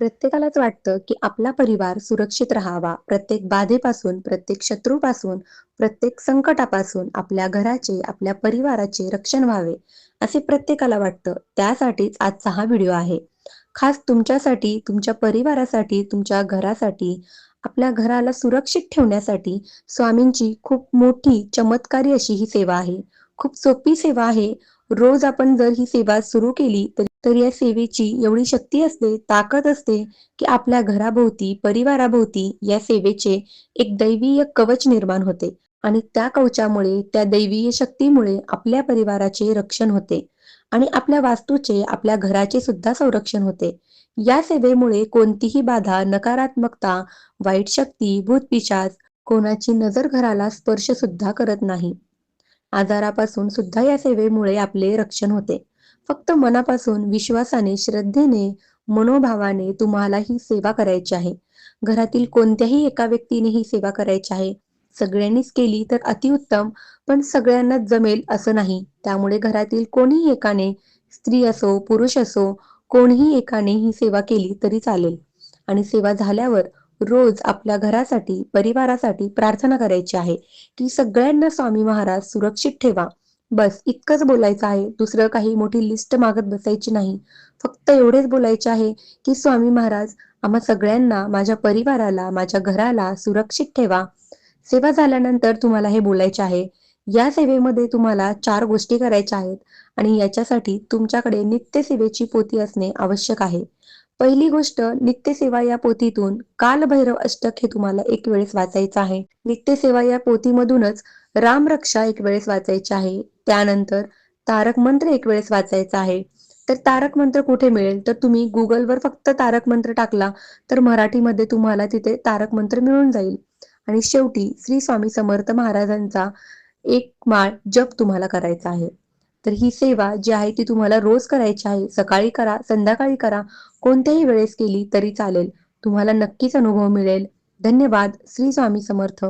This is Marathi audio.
प्रत्येकालाच वाटतं, की आपला परिवार सुरक्षित राहावा. प्रत्येक बाधेपासून, प्रत्येक शत्रूपासून, प्रत्येक संकटापासून आपल्या घराचे, आपल्या परिवाराचे रक्षण व्हावे, असे प्रत्येकाला वाटतं. त्यासाठीच आजचा हा व्हिडिओ आहे. खास तुमच्यासाठी, तुमच्या परिवारासाठी, तुमच्या घरासाठी, आपल्या घराला सुरक्षित ठेवण्यासाठी स्वामींची खूप मोठी चमत्कारी अशी ही सेवा आहे. खूप सोपी सेवा आहे. रोज आपण जर ही सेवा सुरू केली तर या सेवेची एवढी शक्ती असते, ताकद असते, की आपल्या घराभोवती, परिवाराभोवती या सेवेचे एक दैवीय कवच निर्माण होते आणि त्या कवचामुळे, त्या दैवीय शक्तीमुळे आपल्या परिवाराचे रक्षण होते आणि आपल्या वास्तूचे, आपल्या घराचे सुद्धा संरक्षण होते. या सेवेमुळे कोणतीही बाधा, नकारात्मकता, वाईट शक्ती, भूतपिशाच, कोणाची नजर घराला स्पर्श सुद्धा करत नाही. आजारापासून सुद्धा या सेवेमुळे आपले रक्षण होते. फक्त मनापासून, विश्वासाने, श्रद्धेने, मनोभावाने तुम्हाला ही सेवा करायची आहे. घरातील कोणत्याही एका व्यक्तीने ही सेवा करायची आहे. सगळ्यांनीच केली तर अतिउत्तम, पण सगळ्यांनाच जमेल असं नाही. त्यामुळे घरातील कोणीही एकाने, स्त्री असो, पुरुष असो, कोणीही एकाने ही सेवा केली तरी चालेल. आणि सेवा झाल्यावर रोज आपल्या घरासाठी, परिवारासाठी प्रार्थना करायची आहे, की सगळ्यांना स्वामी महाराज सुरक्षित ठेवा. बस इतकंच बोलायचं आहे. दुसरं काही मोठी लिस्ट मागत बसायची नाही. फक्त एवढेच बोलायचे आहे, की स्वामी महाराज आम्हा सगळ्यांना, माझ्या परिवाराला, माझ्या घराला सुरक्षित ठेवा. सेवा झाल्यानंतर तुम्हाला हे बोलायचे आहे. या सेवेमध्ये तुम्हाला 4 गोष्टी करायच्या आहेत आणि याच्यासाठी तुमच्याकडे नित्यसेवेची पोथी असणे आवश्यक आहे. पहिली गोष्ट, नित्यसेवा या पोथीतून कालभैरव अष्टक हे तुम्हाला एक वेळेस वाचायचं आहे. नित्यसेवा या पोथीमधूनच रामरक्षा एक वेळेस वाचायची आहे. त्यानंतर तारक मंत्र एक वेळेस वाचायचा आहे. तर तारक मंत्र कुठे मिळेल? तर तुम्ही Googleवर फक्त तारक मंत्र टाकला तर मराठीमध्ये तुम्हाला तिथे तारक मंत्र मिळून जाईल. आणि शेवटी श्री स्वामी समर्थ महाराजांचा एक माळ जप तुम्हाला करायचा आहे. तर ही सेवा जी आहे ती तुम्हाला रोज करायची आहे. सकाळी करा, संध्याकाळी करा, कोणत्याही वेळेस केली तरी चालेल. तुम्हाला नक्कीच अनुभव मिळेल. धन्यवाद. श्री स्वामी समर्थ.